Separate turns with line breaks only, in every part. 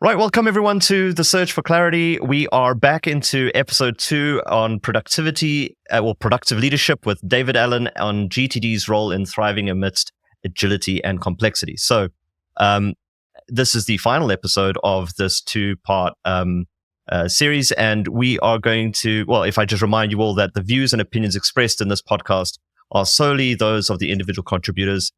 Right, welcome everyone to The Search for Clarity. We are back into episode 2 on productivity, productive leadership with David Allen on GTD's role in thriving amidst agility and complexity. So this is the final episode of this 2-part series, and we are going to, if I just remind you all that the views and opinions expressed in this podcast are solely those of the individual contributors.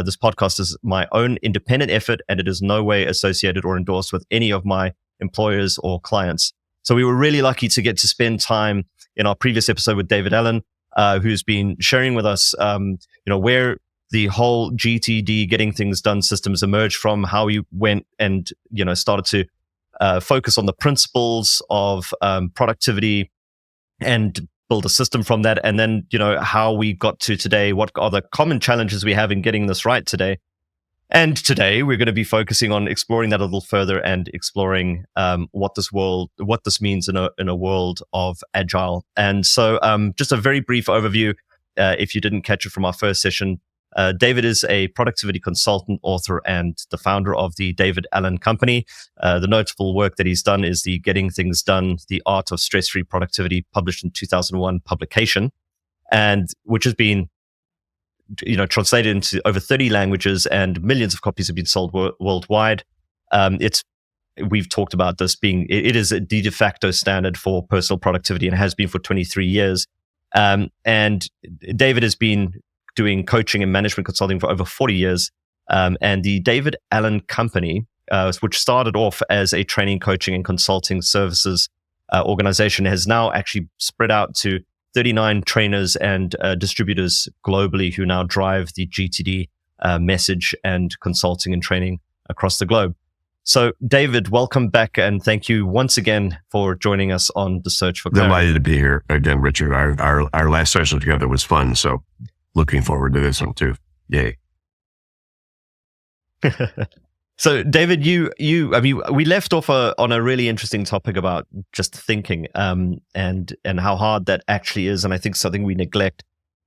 This podcast is my own independent effort, and it is no way associated or endorsed with any of my employers or clients. So we were really lucky to get to spend time in our previous episode with David Allen, who's been sharing with us, where the whole GTD, getting things done systems emerged from, how he went and, started to focus on the principles of productivity and build a system from that. And then, how we got to today, what are the common challenges we have in getting this right today. And today we're going to be focusing on exploring that a little further and exploring what this means in a world of Agile. And so just a very brief overview, if you didn't catch it from our first session. David is a productivity consultant, author, and the founder of the David Allen Company. The notable work that he's done is the Getting Things Done, The Art of Stress-Free Productivity, published in 2001 publication, and which has been translated into over 30 languages, and millions of copies have been sold worldwide. We've talked about this being, it is the de facto standard for personal productivity and has been for 23 years. And David has been doing coaching and management consulting for over 40 years. And the David Allen Company, which started off as a training, coaching, and consulting services organization, has now actually spread out to 39 trainers and distributors globally who now drive the GTD message and consulting and training across the globe. So, David, welcome back, and thank you once again for joining us on The Search for Clarity.
Delighted to be here again, Richard. Our last session together was fun, so looking forward to this one too. Yay.
So, David, we left off on a really interesting topic about just thinking, and how hard that actually is, and I think something we neglect,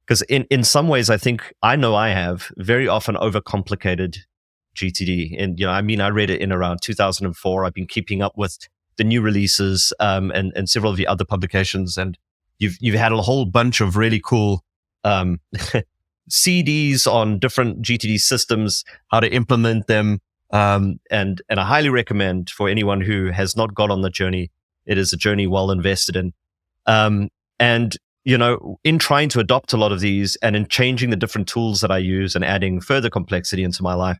because in some ways, I know I have very often overcomplicated GTD, and I read it in around 2004. I've been keeping up with the new releases, and several of the other publications, and you've had a whole bunch of really cool CDs on different GTD systems, how to implement them. And I highly recommend for anyone who has not got on the journey. It is a journey well invested in. And in trying to adopt a lot of these and in changing the different tools that I use and adding further complexity into my life,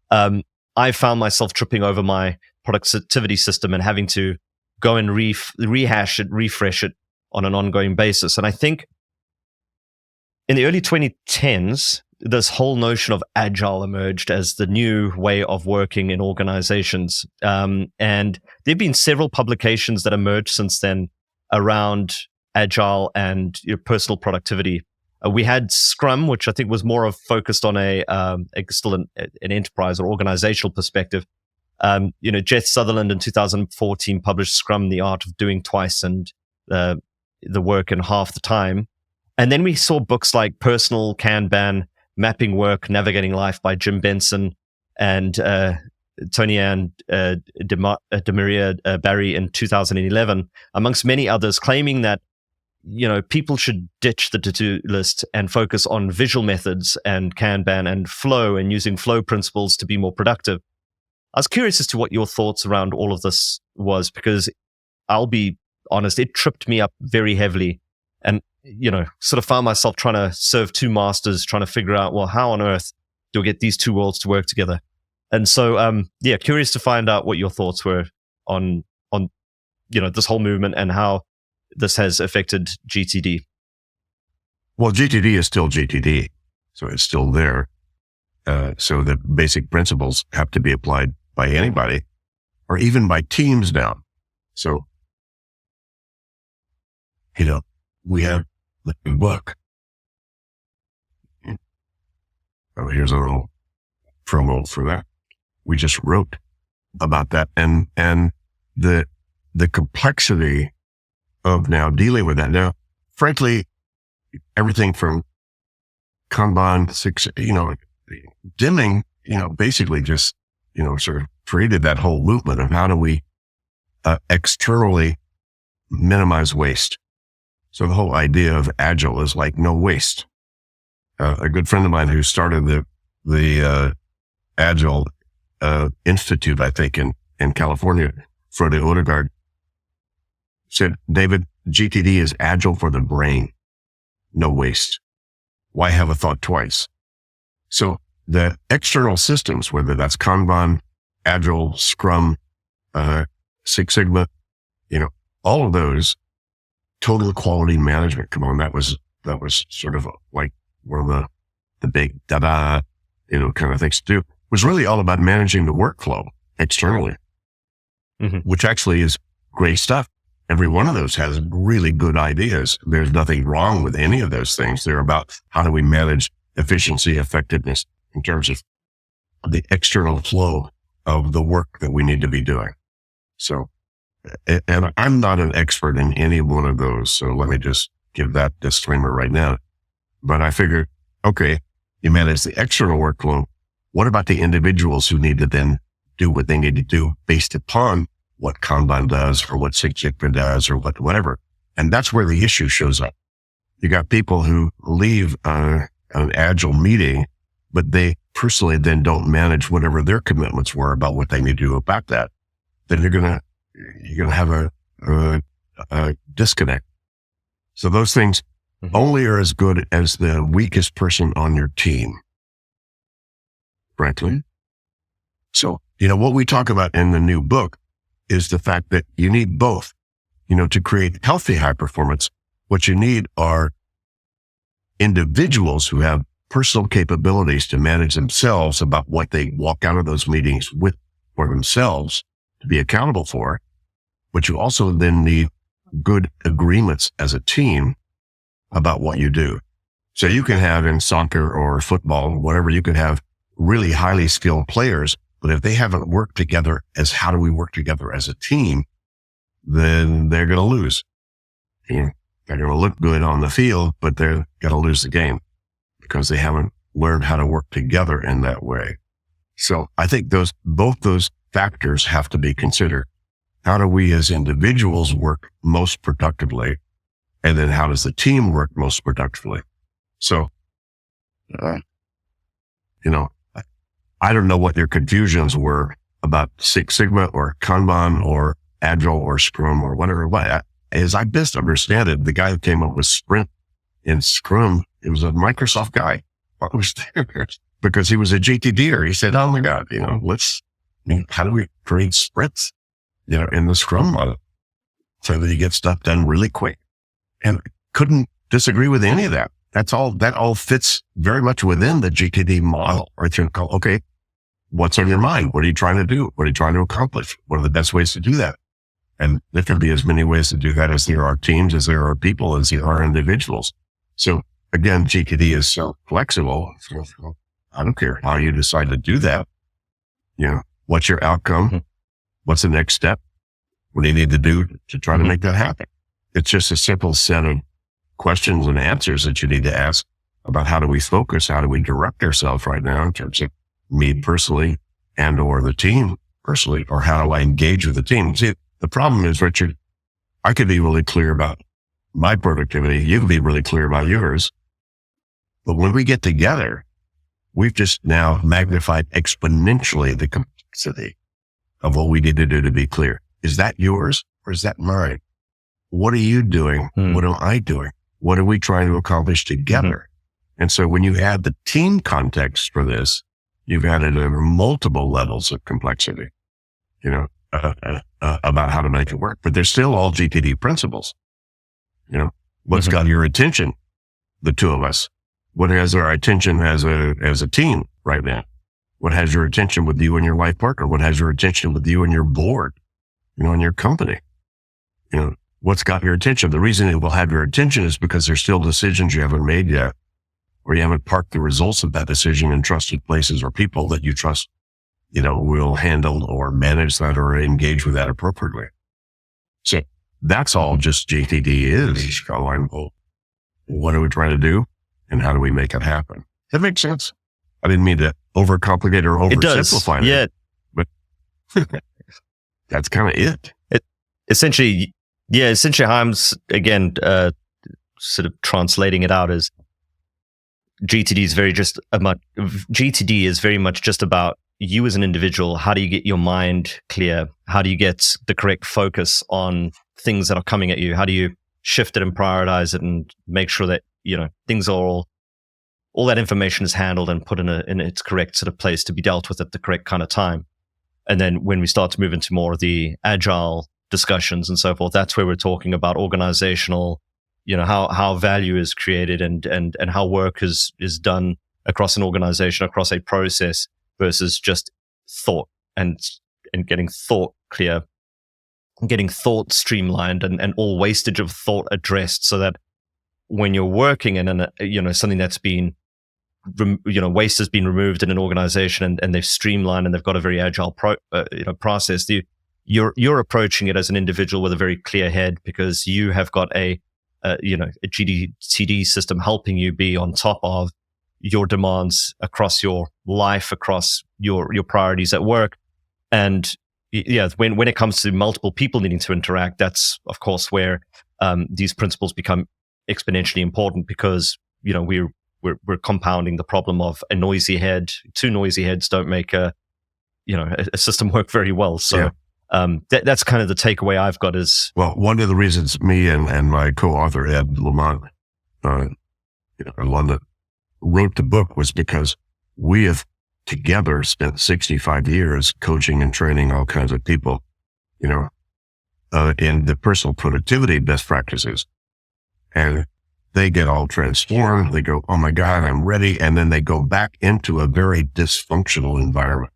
I found myself tripping over my productivity system and having to go and rehash it, refresh it on an ongoing basis. And I think in the early 2010s, this whole notion of Agile emerged as the new way of working in organizations. And there have been several publications that emerged since then around Agile and personal productivity. We had Scrum, which I think was more focused on still an enterprise or organizational perspective. Jeff Sutherland in 2014 published Scrum, The Art of Doing Twice and the Work in Half the Time. And then we saw books like Personal Kanban, Mapping Work, Navigating Life by Jim Benson and Tony Ann DeMaria Barry in 2011, amongst many others, claiming that people should ditch the to-do list and focus on visual methods and Kanban and flow and using flow principles to be more productive. I was curious as to what your thoughts around all of this was, because I'll be honest, it tripped me up very heavily. And, sort of found myself trying to serve two masters, trying to figure out, well, how on earth do we get these two worlds to work together? And so, curious to find out what your thoughts were on this whole movement and how this has affected GTD.
Well, GTD is still GTD, so it's still there. So the basic principles have to be applied by anybody or even by teams now. So, we have the book. here's a little promo for that. We just wrote about that and the complexity of now dealing with that. Now, frankly, everything from Kanban, Deming, basically just, sort of created that whole movement of how do we externally minimize waste. So the whole idea of Agile is like no waste. A good friend of mine who started the Agile Institute, I think, in California, Frode Odegaard, said, David, GTD is Agile for the brain, no waste. Why have a thought twice? So the external systems, whether that's Kanban, Agile, Scrum, Six Sigma, all of those, total quality management. Come on, that was sort of like one of the big kind of things to do. It was really all about managing the workflow externally, which actually is great stuff. Every one of those has really good ideas. There's nothing wrong with any of those things. They're about how do we manage efficiency, effectiveness in terms of the external flow of the work that we need to be doing. So, and I'm not an expert in any one of those. So let me just give that disclaimer right now. But I figured, okay, you manage the external workflow. What about the individuals who need to then do what they need to do based upon what Kanban does or what Six Sigma does or whatever? And that's where the issue shows up. You got people who leave an Agile meeting, but they personally then don't manage whatever their commitments were about what they need to do about that. Then you're gonna have a disconnect. So those things only are as good as the weakest person on your team, frankly. So, what we talk about in the new book is the fact that you need both. To create healthy high performance, what you need are individuals who have personal capabilities to manage themselves about what they walk out of those meetings with for themselves to be accountable for. But you also then need good agreements as a team about what you do. So you can have in soccer or football, whatever, you can have really highly skilled players, but if they haven't worked together as how do we work together as a team, then they're going to lose. They're going to look good on the field, but they're going to lose the game because they haven't learned how to work together in that way. So I think both those factors have to be considered. How do we as individuals work most productively? And then how does the team work most productively? So, I don't know what your confusions were about Six Sigma or Kanban or Agile or Scrum or whatever. As I best understand it, the guy who came up with Sprint in Scrum, it was a Microsoft guy. I was there because he was a GTDer. He said, oh my God, how do we create sprints, in the Scrum model so that you get stuff done really quick? And couldn't disagree with any of that. That all fits very much within the GTD model, right? So, okay, what's on your mind? What are you trying to do? What are you trying to accomplish? What are the best ways to do that? And there can be as many ways to do that as there are teams, as there are people, as there are individuals. So again, GTD is so flexible. So I don't care how you decide to do that. What's your outcome? What's the next step? What do you need to do to try to make that happen? It's just a simple set of questions and answers that you need to ask about how do we focus? How do we direct ourselves right now in terms of me personally and or the team personally, or how do I engage with the team? See, the problem is, Richard, I could be really clear about my productivity. You can be really clear about yours. But when we get together, we've just now magnified exponentially the complexity of what we need to do to be clear. Is that yours or is that mine? What are you doing? What am I doing? What are we trying to accomplish together? And so when you add the team context for this, you've added over multiple levels of complexity, about how to make it work. But they're still all GTD principles. What's got your attention? The two of us. What has our attention as a team right now? What has your attention with you and your life partner? What has your attention with you and your board, and your company? What's got your attention? The reason it will have your attention is because there's still decisions you haven't made yet, or you haven't parked the results of that decision in trusted places or people that you trust, will handle or manage that or engage with that appropriately. So that's all just GTD is. What are we trying to do and how do we make it happen? That makes sense. I didn't mean to overcomplicate or oversimplify it. But that's kind of it.
Essentially how I'm, again, sort of translating it out is GTD is very much just about you as an individual. How do you get your mind clear? How do you get the correct focus on things that are coming at you? How do you shift it and prioritize it and make sure that, things are all that information is handled and put in its correct sort of place to be dealt with at the correct kind of time. And then when we start to move into more of the agile discussions and so forth, that's where we're talking about organizational, how value is created and how work is done across an organization, across a process versus just thought and getting thought clear, getting thought streamlined and all wastage of thought addressed so that when you're working in something that's been waste has been removed in an organization and they've streamlined and they've got a very agile process. You're approaching it as an individual with a very clear head because you have got a GTD system helping you be on top of your demands across your life, across your priorities at work. And when it comes to multiple people needing to interact, that's of course where these principles become exponentially important because, we're compounding the problem of a noisy head. Two noisy heads don't make a system work very well. So that's kind of the takeaway I've got is...
Well, one of the reasons me and my co-author, Ed Lamont, in London, wrote the book was because we have together spent 65 years coaching and training all kinds of people, in the personal productivity best practices. And they get all transformed. They go, oh my God, I'm ready. And then they go back into a very dysfunctional environment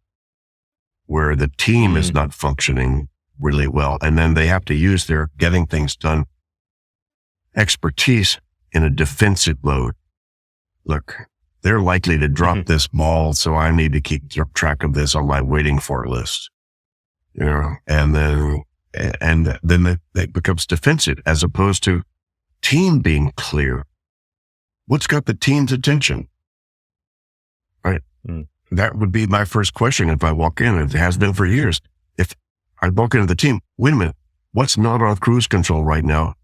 where the team is not functioning really well. And then they have to use their getting things done expertise in a defensive mode. Look, they're likely to drop this ball, so I need to keep track of this on my waiting for list. And then it becomes defensive as opposed to team being clear. What's got the team's attention? Right. That would be my first question if I walk in. It has been for years. If I walk into the team, wait a minute, what's not on cruise control right now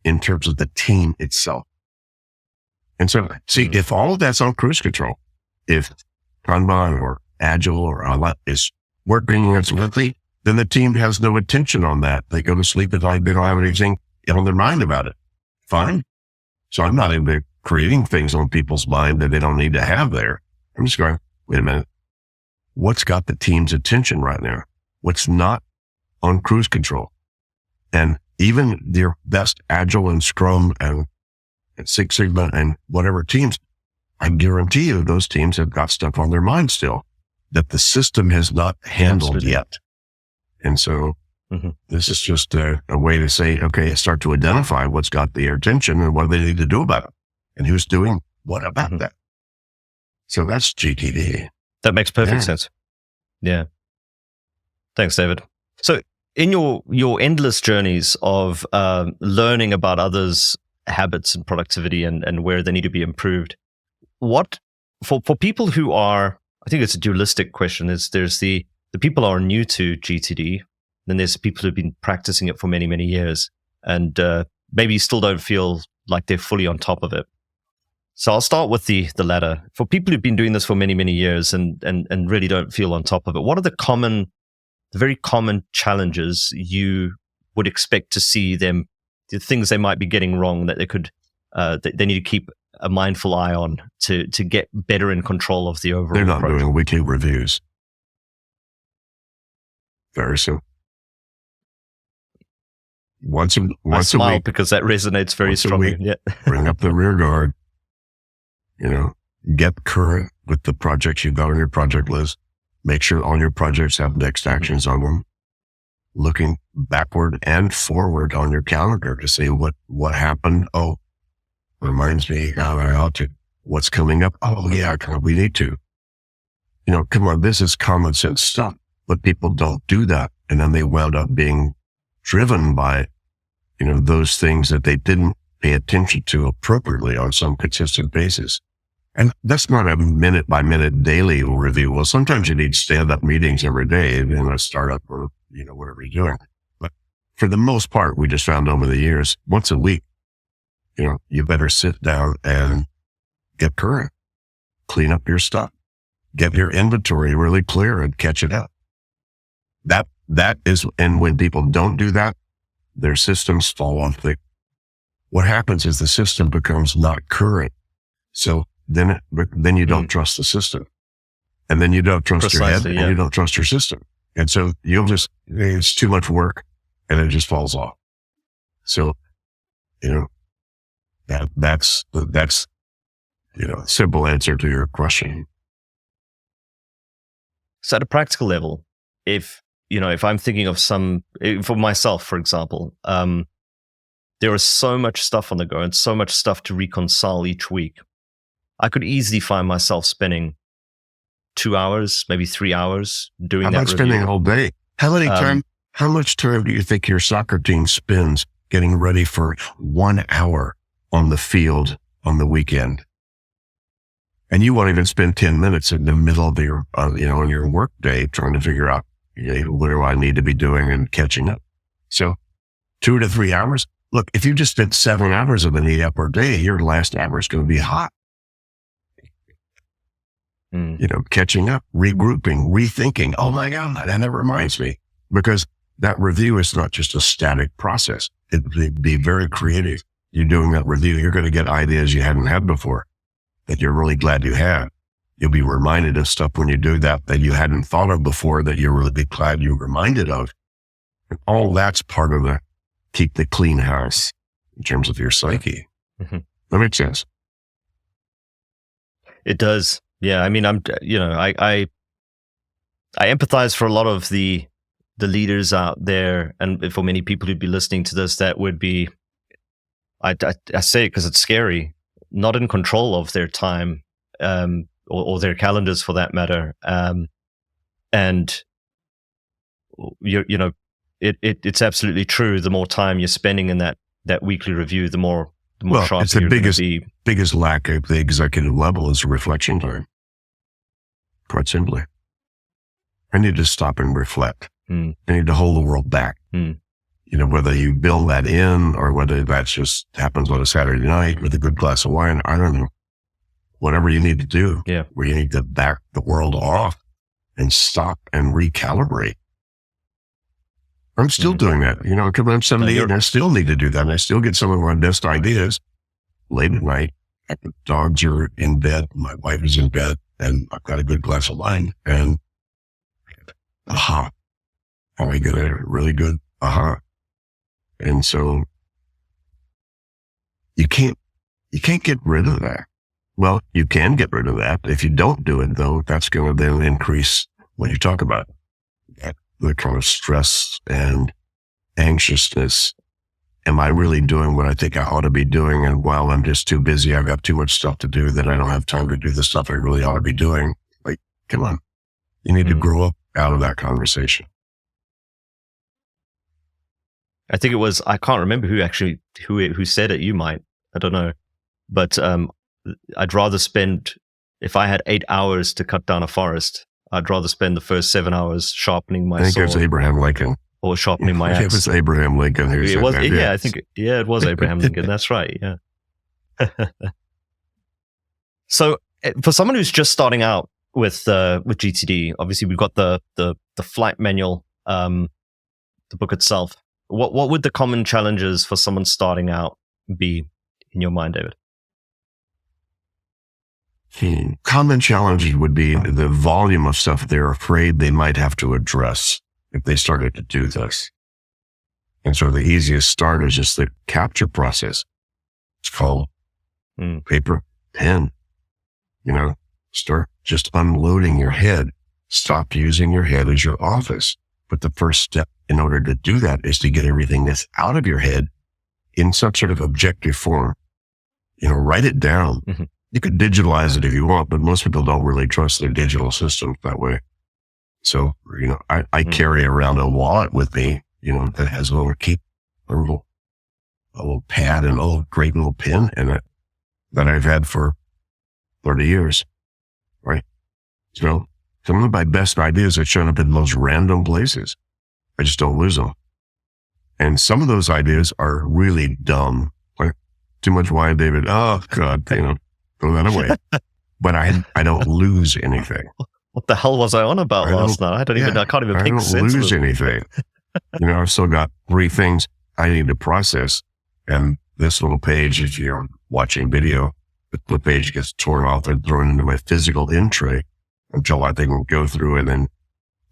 in terms of the team itself? And so, see, if all of that's on cruise control, if Kanban or Agile or all that is working smoothly, then the team has no attention on that. They go to sleep at night. They don't have anything on their mind about it. Fine. So I'm not into creating things on people's mind that they don't need to have there. I'm just going, wait a minute. What's got the team's attention right now? What's not on cruise control? And even their best Agile and Scrum and Six Sigma and whatever teams, I guarantee you those teams have got stuff on their mind still that the system has not handled yet. And so this is just a way to say, okay, start to identify what's got their attention and what they need to do about it and who's doing what about that. So that's GTD.
That makes perfect sense. Yeah. Thanks, David. So in your endless journeys of learning about others' habits and productivity and where they need to be improved, what for people who are, I think it's a dualistic question, there's the people who are new to GTD, then there's people who've been practicing it for many, many years and maybe still don't feel like they're fully on top of it. So I'll start with the latter. For people who've been doing this for many, many years and really don't feel on top of it, what are the very common challenges you would expect to see them, the things they might be getting wrong that they could, they need to keep a mindful eye on to get better in control of the overall
They're not
approach?
doing weekly reviews. Very simple. Once a week,
because that resonates very strongly. Yeah.
Bring up the rear guard. Get current with the projects you've got on your project list. Make sure all your projects have next actions on them. Looking backward and forward on your calendar to see what happened. Oh, reminds me how I ought to what's coming up. Oh yeah, we need to. Come on, this is common sense stuff, but people don't do that. And then they wound up being driven by, those things that they didn't pay attention to appropriately on some consistent basis. And that's not a minute by minute daily review. Well, sometimes you need stand-up meetings every day in a startup or, whatever you're doing. But for the most part, we just found over the years, once a week, you better sit down and get current, clean up your stuff, get your inventory really clear and catch it up. That is, and when people don't do that, their systems fall off. What happens is the system becomes not current. So then you don't trust the system, and then you don't trust your head, and you don't trust your system. And so it's too much work and it just falls off. So, that's simple answer to your question.
So at a practical level, if I'm thinking of for myself, for example, there is so much stuff on the go and so much stuff to reconcile each week. I could easily find myself spending 2 hours, maybe 3 hours doing that.
How about spending a whole day? How much time do you think your soccer team spends getting ready for 1 hour on the field on the weekend? And you won't even spend 10 minutes in the middle of your, on your work day trying to figure out, what do I need to be doing and catching up? So 2 to 3 hours. Look, if you just spent 7 hours of an 8-hour day, your last hour is going to be hot. Catching up, regrouping, rethinking. Oh my God, that reminds me. Because that review is not just a static process. It'd be very creative. You're doing that review, you're going to get ideas you hadn't had before that you're really glad you had. You'll be reminded of stuff when you do that you hadn't thought of before that you're really glad you're reminded of. And all that's part of the keep the clean house in terms of your psyche. Mm-hmm. That makes sense.
It does. Yeah. I mean, I empathize for a lot of the leaders out there, and for many people who'd be listening to this, that would be, I say it because it's scary, not in control of their time, or their calendars for that matter. And it's absolutely true. The more time you're spending in that weekly review, the more sharp
it's the
you're
biggest,
going to be.
Biggest lack at the executive level is reflection time. Quite simply. I need to stop and reflect. I need to hold the world back. Whether you build that in or whether that just happens on a Saturday night with a good glass of wine, I don't know. Whatever you need to do, where you need to back the world off and stop and recalibrate. I'm still doing that, because I'm 78 and I still need to do that. And I still get some of my best ideas late at night. The dogs are in bed. My wife is in bed and I've got a good glass of wine and I get a really good And so you can't get rid of that. Well, you can get rid of that. If you don't do it though, that's going to then increase when you talk about the kind of stress and anxiousness. Am I really doing what I think I ought to be doing? And while I'm just too busy, I've got too much stuff to do that I don't have time to do the stuff I really ought to be doing. Like, come on. You need to grow up out of that conversation.
I think it was, I can't remember who said it. You might, I don't know. But I'd rather spend, if I had 8 hours to cut down a forest, I'd rather spend the first 7 hours sharpening my sword.
I think it was Abraham Lincoln.
Or sharpening my axe.
It was Abraham Lincoln who said that.
Yeah, I think, it was Abraham Lincoln. That's right, yeah. So for someone who's just starting out with GTD, obviously we've got the flight manual, the book itself. What would the common challenges for someone starting out be in your mind, David?
Common challenges would be the volume of stuff they're afraid they might have to address if they started to do this. And so the easiest start is just the capture process. It's called paper, pen. Start just unloading your head. Stop using your head as your office. But the first step in order to do that is to get everything that's out of your head in some sort of objective form. Write it down. You could digitalize it if you want, but most people don't really trust their digital systems that way. So, I carry around a wallet with me, that has a little pad and a great little pin in it that I've had for 30 years, right? So some of my best ideas have shown up in the most random places. I just don't lose them. And some of those ideas are really dumb. Like, too much wine, David. Oh, God, throw that away. But I don't lose anything.
What the hell was I on about last night? I can't even make sense of it.
I don't lose anything. I've still got 3 things I need to process. And this little page, if you're watching video, the page gets torn off and thrown into my physical in tray until I think we'll go through and then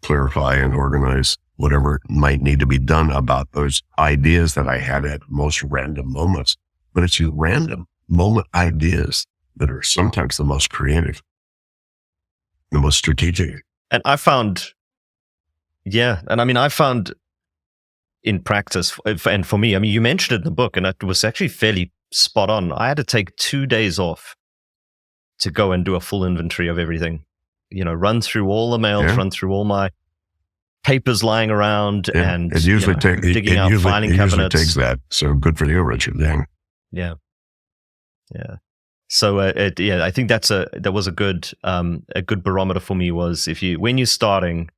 clarify and organize whatever might need to be done about those ideas that I had at most random moments. But it's random moment ideas that are sometimes the most creative, the most strategic.
And I found in practice, and for me, you mentioned it in the book, and it was actually fairly spot on. I had to take 2 days off to go and do a full inventory of everything. Run through all the mails, run through all my papers lying around, and
it usually
digging out filing cabinets.
It usually takes that. So good for you, Richard.
Yeah. So I think that was a good barometer for me. Was when you're starting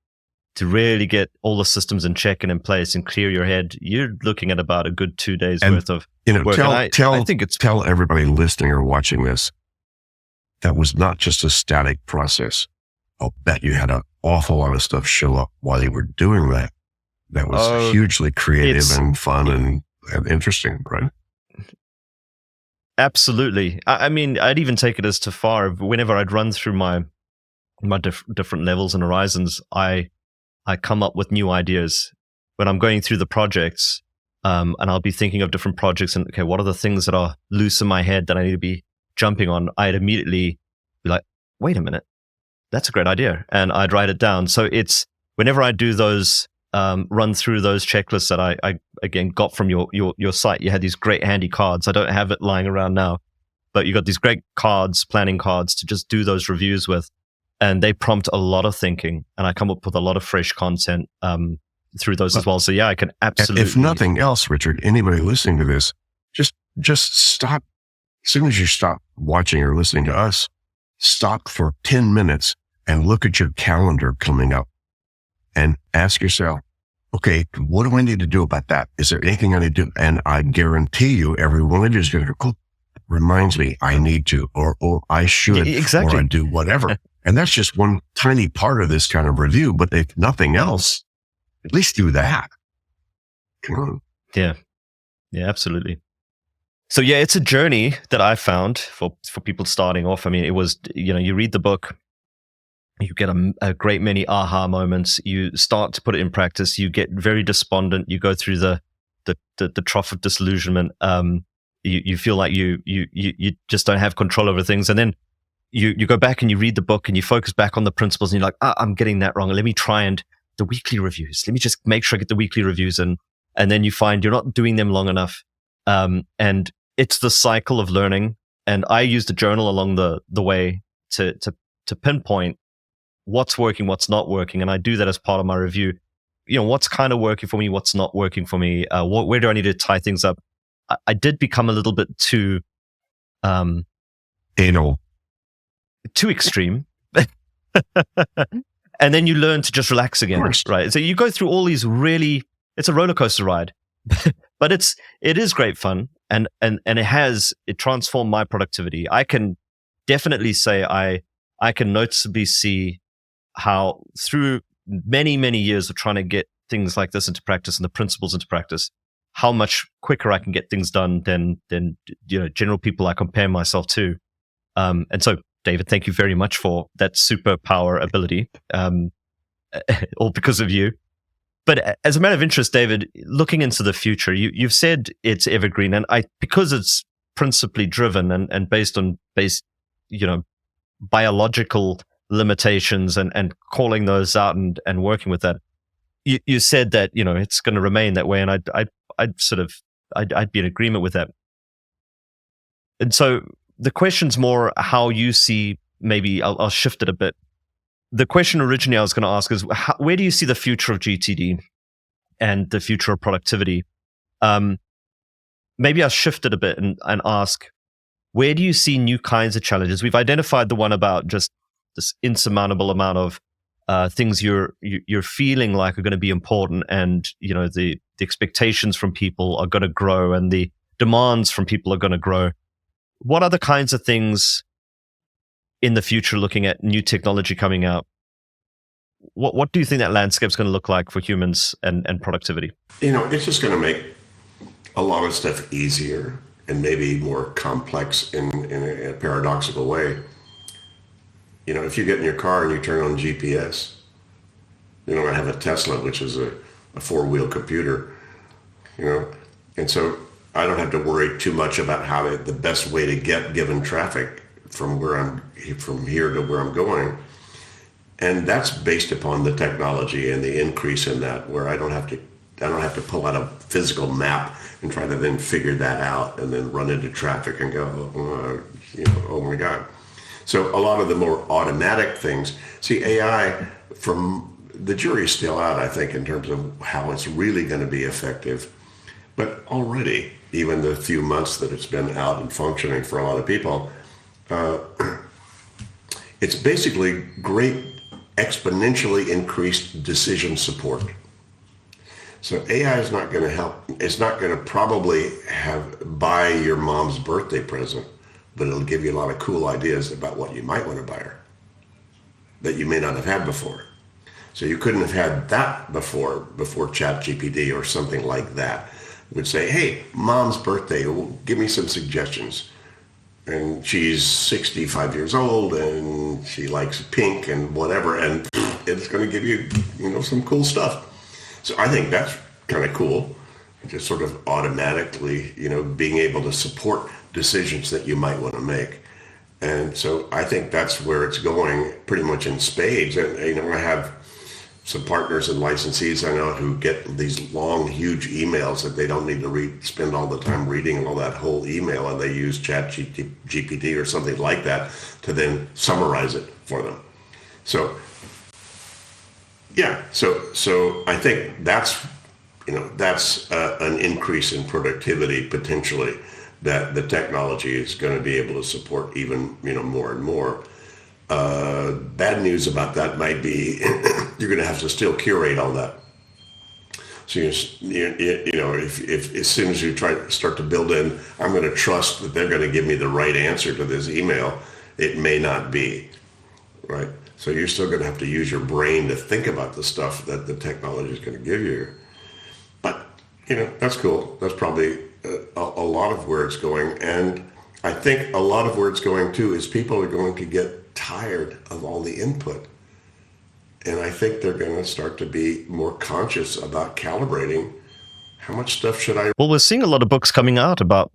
to really get all the systems in check and in place and clear your head, you're looking at about a good 2 days worth of work.
Tell everybody listening or watching this, that was not just a static process. I'll bet you had an awful lot of stuff show up while you were doing that. That was hugely creative and fun and interesting, right?
Absolutely. I'd even take it as too far. Whenever I'd run through my different levels and horizons, I come up with new ideas when I'm going through the projects, and I'll be thinking of different projects and, okay, what are the things that are loose in my head that I need to be jumping on? I'd immediately be like, wait a minute, that's a great idea. And I'd write it down. So it's whenever I do those, run through those checklists that I again got from your site, you had these great handy cards. I don't have it lying around now, but you got these great planning cards to just do those reviews with. And they prompt a lot of thinking, and I come up with a lot of fresh content through those as well. So I can absolutely.
If nothing else, Richard, anybody listening to this, just stop. As soon as you stop watching or listening to us, stop for 10 minutes and look at your calendar coming up and ask yourself, okay, what do I need to do about that? Is there anything I need to do? And I guarantee you, every one of you is going to go, reminds me I need to, or I should, or I do whatever. And that's just one tiny part of this kind of review. But if nothing else, at least do that. Come on.
Yeah, absolutely. So it's a journey that I found for people starting off. It was, you read the book, you get a great many aha moments. You start to put it in practice. You get very despondent. You go through the trough of disillusionment. You feel like you just don't have control over things, and then you go back and you read the book and you focus back on the principles, and you're like, I'm getting that wrong. Let me try and the weekly reviews. Let me just make sure I get the weekly reviews, and then you find you're not doing them long enough. And it's the cycle of learning. And I used a journal along the way to pinpoint what's working, what's not working. And I do that as part of my review. What's kind of working for me, what's not working for me, where do I need to tie things up? I did become a little bit too
anal,
too extreme. And then you learn to just relax again, right? So you go through all these it's a roller coaster ride, but it is great fun. And it transformed my productivity. I can definitely say I can noticeably see how through many, many years of trying to get things like this into practice and the principles into practice, how much quicker I can get things done than general people I compare myself to. And so, David, thank you very much for that superpower ability, all because of you. But as a matter of interest, David, looking into the future, you've said it's evergreen, and because it's principally driven and based on biological limitations and calling those out and working with that, you said that it's going to remain that way, and I'd be in agreement with that. And so, the question's more how you see, maybe I'll shift it a bit. The question originally I was going to ask is, where do you see the future of GTD and the future of productivity? Maybe I'll shift it a bit and ask, where do you see new kinds of challenges? We've identified the one about just this insurmountable amount of things you're feeling like are going to be important, and the expectations from people are going to grow, and the demands from people are going to grow. What other kinds of things in the future, looking at new technology coming out, what do you think that landscape's going to look like for humans and productivity?
It's just going to make a lot of stuff easier and maybe more complex in a paradoxical way. If you get in your car and you turn on GPS, I have a Tesla, which is a four-wheel computer, and so I don't have to worry too much about the best way to get given traffic from here to where I'm going. And that's based upon the technology and the increase in that, where I don't have to pull out a physical map and try to then figure that out and then run into traffic and go, oh my God. So a lot of the more automatic things, see, AI, the jury's still out, I think, in terms of how it's really going to be effective. But already, even the few months that it's been out and functioning for a lot of people, it's basically great exponentially increased decision support. So AI is not going to help. It's not going to probably buy your mom's birthday present, but it'll give you a lot of cool ideas about what you might want to buy her that you may not have had before. So you couldn't have had that before ChatGPT or something like that. It would say, hey, mom's birthday, give me some suggestions. And she's 65 years old and she likes pink and whatever, and it's going to give you, some cool stuff. So I think that's kind of cool, just sort of automatically, being able to support decisions that you might want to make. And so I think that's where it's going pretty much in spades. And, I have some partners and licensees I know who get these long, huge emails that they don't need to spend all the time reading all that whole email, and they use ChatGPT or something like that to then summarize it for them. So, yeah, so I think that's an increase in productivity potentially that the technology is going to be able to support even more and more. Bad news about that might be you're going to have to still curate all that. So if as soon as you start to build in, I'm going to trust that they're going to give me the right answer to this email, it may not be, right? So you're still going to have to use your brain to think about the stuff that the technology is going to give you. But that's cool. That's probably a lot of where it's going, and I think a lot of where it's going too is people are going to get tired of all the input. And I think they're going to start to be more conscious about calibrating how much stuff should I.
Well, we're seeing a lot of books coming out about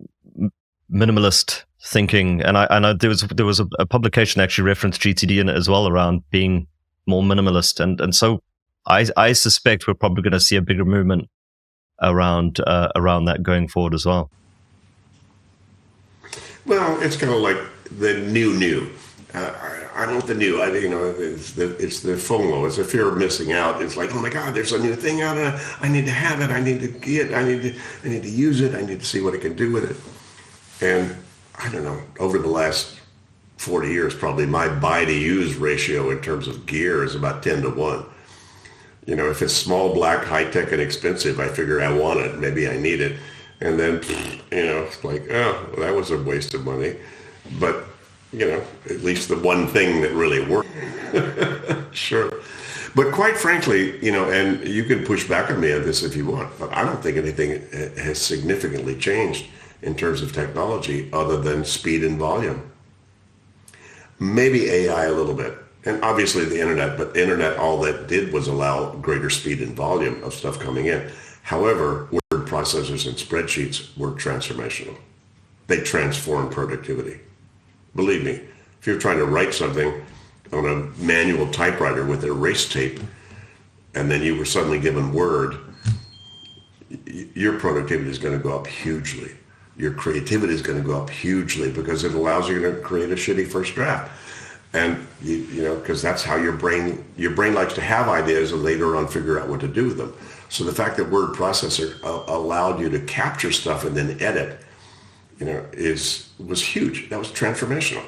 minimalist thinking. And I know there was a publication actually referenced GTD in it as well, around being more minimalist. And so I suspect we're probably going to see a bigger movement around that going forward as well.
Well, it's kind of like the new. I want the new. It's the FOMO. It's the fear of missing out. It's like, oh my God, there's a new thing out. I need to have it. I need to get. I need to use it. I need to see what I can do with it. And I don't know. Over the last 40 years, probably my buy to use ratio in terms of gear is about 10-1. If it's small, black, high tech, and expensive, I figure I want it. Maybe I need it. And then, it's like, oh, well, that was a waste of money. But at least the one thing that really worked. Sure. But quite frankly, and you can push back on me on this if you want, but I don't think anything has significantly changed in terms of technology other than speed and volume. Maybe AI a little bit. And obviously the internet, but the internet, all that did was allow greater speed and volume of stuff coming in. However, word processors and spreadsheets were transformational. They transformed productivity. Believe me, if you're trying to write something on a manual typewriter with erase tape, and then you were suddenly given Word, your productivity is going to go up hugely. your creativity is going to go up hugely because it allows you to create a shitty first draft. And you know, because that's how your brain likes to have ideas and later on figure out what to do with them. So the fact that word processor allowed you to capture stuff and then edit, you know, was huge. That was transformational.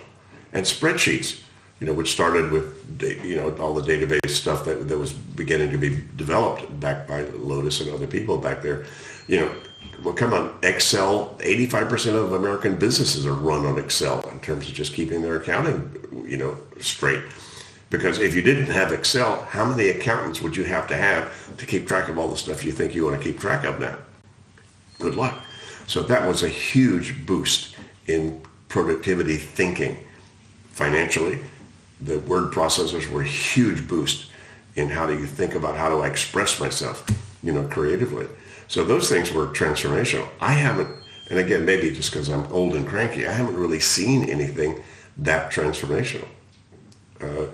And spreadsheets, you know, which started with, you know, all the database stuff that was beginning to be developed back by Lotus and other people back there. You know, well, come on, Excel, 85% of American businesses are run on Excel in terms of just keeping their accounting, you know, straight. Because if you didn't have Excel, how many accountants would you have to keep track of all the stuff you think you want to keep track of now? Good luck. So that was a huge boost in productivity thinking. Financially, the word processors were a huge boost in how do you think about how do I express myself, you know, creatively. So those things were transformational. I haven't, and again, maybe just because I'm old and cranky, I haven't really seen anything that transformational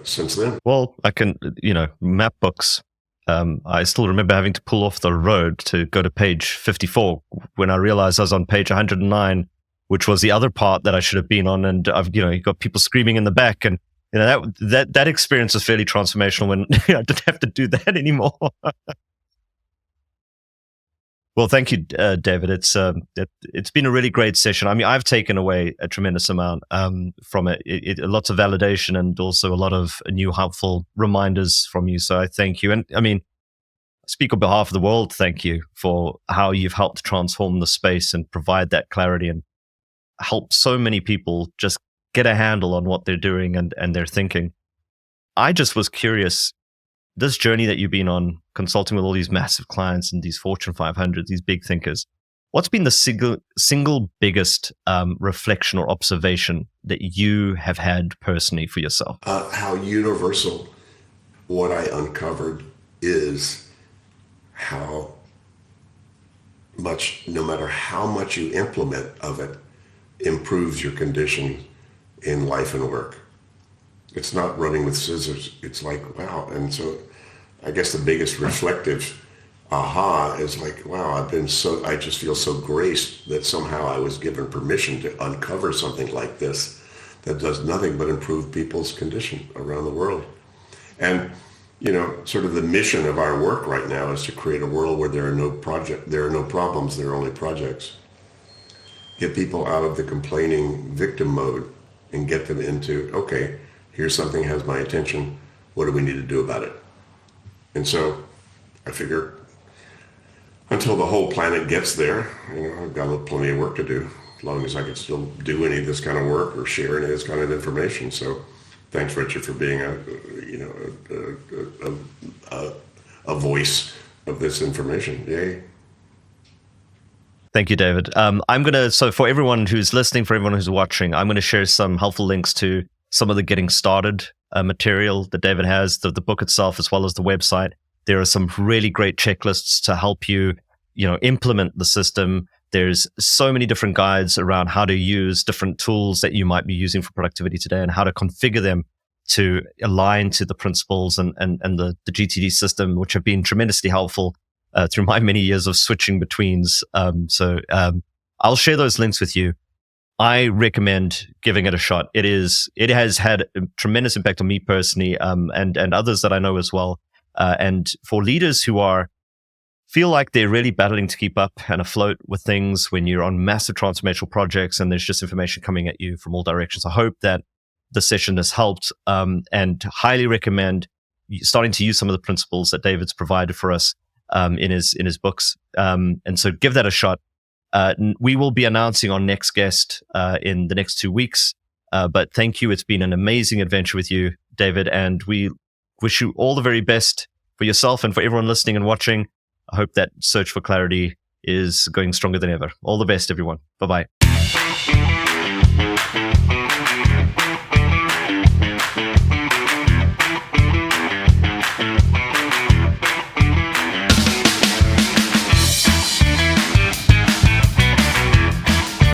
since then.
Well, I can, you know, map books. I still remember having to pull off the road to go to page 54 when I realized I was on page 109, which was the other part that I should have been on. And I've, you know, you got people screaming in the back, and you know that experience was fairly transformational when I didn't have to do that anymore. Well, thank you, David. It's been a really great session. I mean, I've taken away a tremendous amount from it. Lots of validation and also a lot of new helpful reminders from you. So I thank you. And I mean, I speak on behalf of the world. Thank you for how you've helped transform the space and provide that clarity and help so many people just get a handle on what they're doing and their thinking. I just was curious, this journey that you've been on, consulting with all these massive clients and these Fortune 500, these big thinkers, what's been the single biggest reflection or observation that you have had personally for yourself?
How universal what I uncovered is how much, no matter how much you implement of it, improves your condition in life and work. It's not running with scissors. It's like, wow. And so I guess the biggest reflective aha is like, wow, I just feel so graced that somehow I was given permission to uncover something like this that does nothing but improve people's condition around the world. And, you know, sort of the mission of our work right now is to create a world where there are no problems, there are only projects. Get people out of the complaining victim mode and get them into, okay, here's something has my attention. What do we need to do about it? And so I figure until the whole planet gets there, you know, I've got plenty of work to do, as long as I can still do any of this kind of work or share any of this kind of information. So thanks, Richard, for being a voice of this information. Yay.
Thank you, David. So for everyone who's listening, for everyone who's watching, I'm going to share some helpful links to some of the getting started material that David has, the book itself, as well as the website. There are some really great checklists to help you, you know, implement the system. There's so many different guides around how to use different tools that you might be using for productivity today and how to configure them to align to the principles and the GTD system, which have been tremendously helpful through my many years of switching betweens. I'll share those links with you. I recommend giving it a shot. It has had a tremendous impact on me personally, and others that I know as well. And for leaders who feel like they're really battling to keep up and afloat with things when you're on massive transformational projects and there's just information coming at you from all directions, I hope that the session has helped, and highly recommend starting to use some of the principles that David's provided for us in his books. And so give that a shot. We will be announcing our next guest in the next 2 weeks. But thank you. It's been an amazing adventure with you, David, and we wish you all the very best for yourself and for everyone listening and watching. I hope that search for clarity is going stronger than ever. All the best, everyone. Bye-bye.